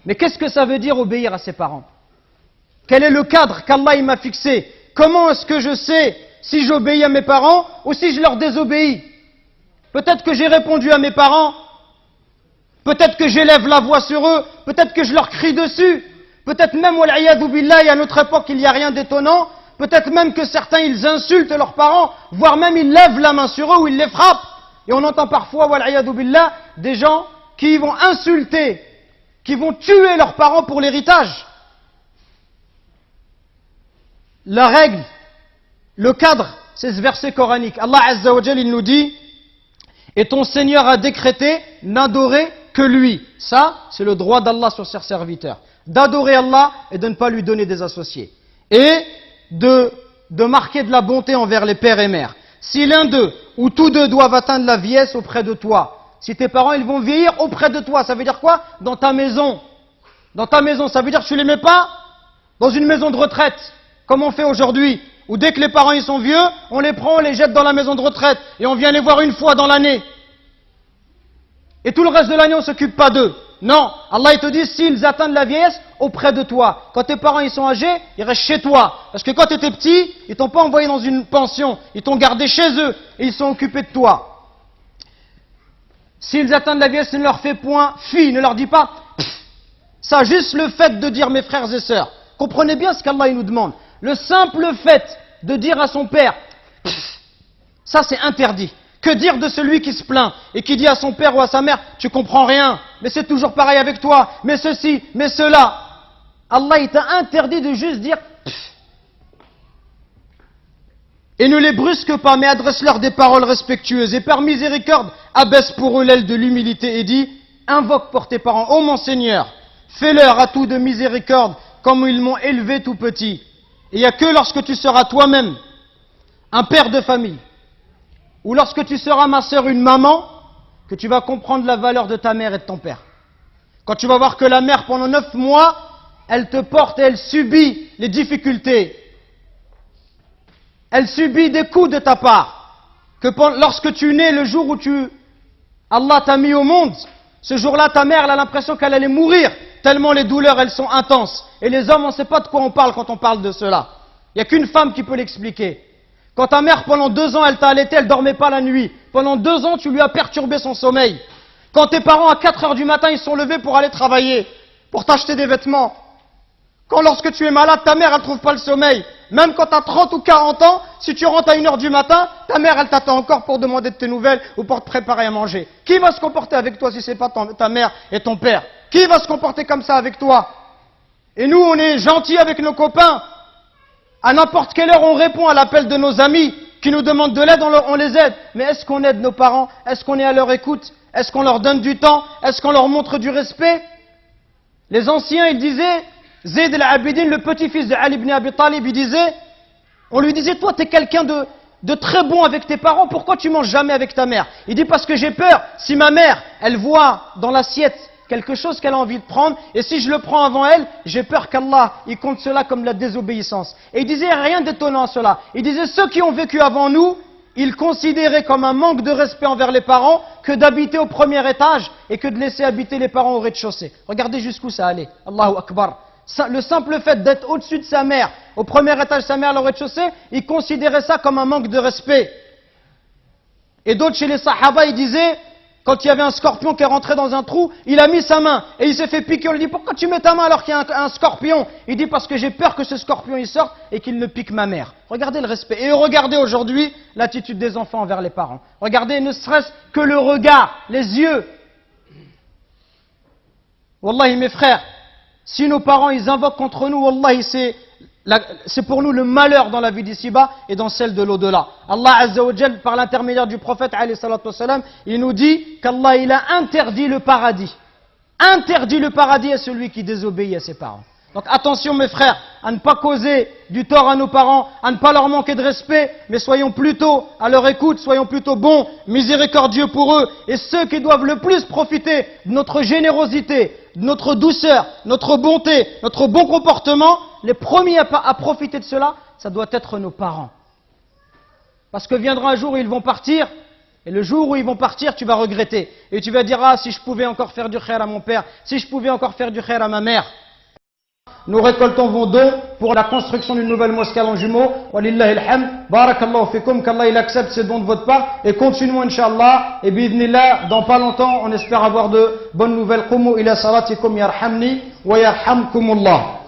Mais qu'est-ce que ça veut dire obéir à ses parents? Quel est le cadre qu'Allah m'a fixé? Comment est-ce que je sais si j'obéis à mes parents ou si je leur désobéis? Peut-être que j'ai répondu à mes parents, peut-être que j'élève la voix sur eux, peut-être que je leur crie dessus, peut-être même, wal'iyadhu billah, à notre époque il n'y a rien d'étonnant, peut-être même que certains ils insultent leurs parents, voire même ils lèvent la main sur eux ou ils les frappent. Et on entend parfois, wal'iyadhu billah, des gens qui vont insulter, qui vont tuer leurs parents pour l'héritage. La règle, le cadre, c'est ce verset coranique. Allah Azza wa Jal, il nous dit, et ton Seigneur a décrété n'adorer que lui. Ça, c'est le droit d'Allah sur ses serviteurs. D'adorer Allah et de ne pas lui donner des associés. Et de marquer de la bonté envers les pères et mères. Si l'un d'eux ou tous deux doivent atteindre la vieillesse auprès de toi, si tes parents ils vont vieillir auprès de toi, ça veut dire quoi? Dans ta maison. Dans ta maison, ça veut dire que tu les mets pas dans une maison de retraite, comme on fait aujourd'hui, où dès que les parents ils sont vieux, on les prend, on les jette dans la maison de retraite, et on vient les voir une fois dans l'année. Et tout le reste de l'année, on ne s'occupe pas d'eux. Non, Allah il te dit, s'ils atteignent la vieillesse, auprès de toi. Quand tes parents ils sont âgés, ils restent chez toi. Parce que quand tu étais petit, ils t'ont pas envoyé dans une pension, ils t'ont gardé chez eux, et ils sont occupés de toi. S'ils atteignent la vieillesse, ne leur fais point fi, ne leur dis pas, ça, juste le fait de dire mes frères et sœurs. Comprenez bien ce qu'Allah il nous demande. Le simple fait de dire à son père, ça c'est interdit. Que dire de celui qui se plaint et qui dit à son père ou à sa mère, tu comprends rien, mais c'est toujours pareil avec toi, mais ceci, mais cela. Allah il t'a interdit de juste dire et ne les brusque pas, mais adresse-leur des paroles respectueuses et par miséricorde, abaisse pour eux l'aile de l'humilité et dit, invoque pour tes parents, ô mon Seigneur, fais-leur à tout de miséricorde comme ils m'ont élevé tout petit. Et il n'y a que lorsque tu seras toi-même un père de famille, ou lorsque tu seras ma sœur, une maman, que tu vas comprendre la valeur de ta mère et de ton père. Quand tu vas voir que la mère, pendant 9 mois, elle te porte et elle subit les difficultés. Elle subit des coups de ta part. Que lorsque tu nais, le jour où Allah t'a mis au monde, ce jour-là, ta mère, elle a l'impression qu'elle allait mourir, tellement les douleurs, elles sont intenses. Et les hommes, on ne sait pas de quoi on parle quand on parle de cela. Il n'y a qu'une femme qui peut l'expliquer. Quand ta mère, pendant 2 ans, elle t'a allaité, elle ne dormait pas la nuit. Pendant 2 ans, tu lui as perturbé son sommeil. Quand tes parents, à 4 heures du matin, ils sont levés pour aller travailler, pour t'acheter des vêtements. Quand lorsque tu es malade, ta mère, elle ne trouve pas le sommeil. Même quand tu as 30 ou 40 ans, si tu rentres à 1 heure du matin, ta mère, elle t'attend encore pour demander de tes nouvelles ou pour te préparer à manger. Qui va se comporter avec toi si ce n'est pas ta mère et ton père? Qui va se comporter comme ça avec toi? Et nous, on est gentils avec nos copains. À n'importe quelle heure, on répond à l'appel de nos amis qui nous demandent de l'aide, on les aide. Mais est-ce qu'on aide nos parents? Est-ce qu'on est à leur écoute? Est-ce qu'on leur donne du temps? Est-ce qu'on leur montre du respect? Les anciens, ils disaient, Zayd al-Abidin, le petit-fils de Ali ibn Abi Talib, on lui disait, toi, tu es quelqu'un de très bon avec tes parents, pourquoi tu manges jamais avec ta mère? Il dit, parce que j'ai peur, si ma mère, elle voit dans l'assiette quelque chose qu'elle a envie de prendre, et si je le prends avant elle, j'ai peur qu'Allah, il compte cela comme la désobéissance. Et il disait rien d'étonnant à cela. Il disait, ceux qui ont vécu avant nous, ils considéraient comme un manque de respect envers les parents que d'habiter au premier étage et que de laisser habiter les parents au rez-de-chaussée. Regardez jusqu'où ça allait. Allahu Akbar. Le simple fait d'être au-dessus de sa mère, au premier étage de sa mère, au rez-de-chaussée, ils considéraient ça comme un manque de respect. Et d'autres chez les Sahaba, ils disaient, quand il y avait un scorpion qui est rentré dans un trou, il a mis sa main et il s'est fait piquer. On lui dit, pourquoi tu mets ta main alors qu'il y a un scorpion? Il dit, parce que j'ai peur que ce scorpion il sorte et qu'il ne pique ma mère. Regardez le respect. Et regardez aujourd'hui l'attitude des enfants envers les parents. Regardez ne serait-ce que le regard, les yeux. Wallahi mes frères, si nos parents ils invoquent contre nous, wallahi c'est pour nous le malheur dans la vie d'ici-bas et dans celle de l'au-delà. Allah Azza wa Jal, par l'intermédiaire du prophète alayhi salatu wassalam, il nous dit qu'Allah il a interdit le paradis. Interdit le paradis à celui qui désobéit à ses parents. Donc attention mes frères, à ne pas causer du tort à nos parents, à ne pas leur manquer de respect, mais soyons plutôt à leur écoute, soyons plutôt bons, miséricordieux pour eux. Et ceux qui doivent le plus profiter de notre générosité, de notre douceur, notre bonté, notre bon comportement, les premiers à profiter de cela, ça doit être nos parents. Parce que viendra un jour où ils vont partir, Et le jour où ils vont partir, tu vas regretter. Et tu vas dire, ah, si je pouvais encore faire du khair à mon père, si je pouvais encore faire du khair à ma mère. Nous récoltons vos dons pour la construction d'une nouvelle mosquée à Longjumeau. Walillahi alhamd. Barakallahu fikum, qu'Allah il accepte ces dons de votre part. Et continuons, Inch'Allah. Et bi'idhnillah, dans pas longtemps, on espère avoir de bonnes nouvelles. Qumu ila salatikum yarhamni wa yarhamkumullah.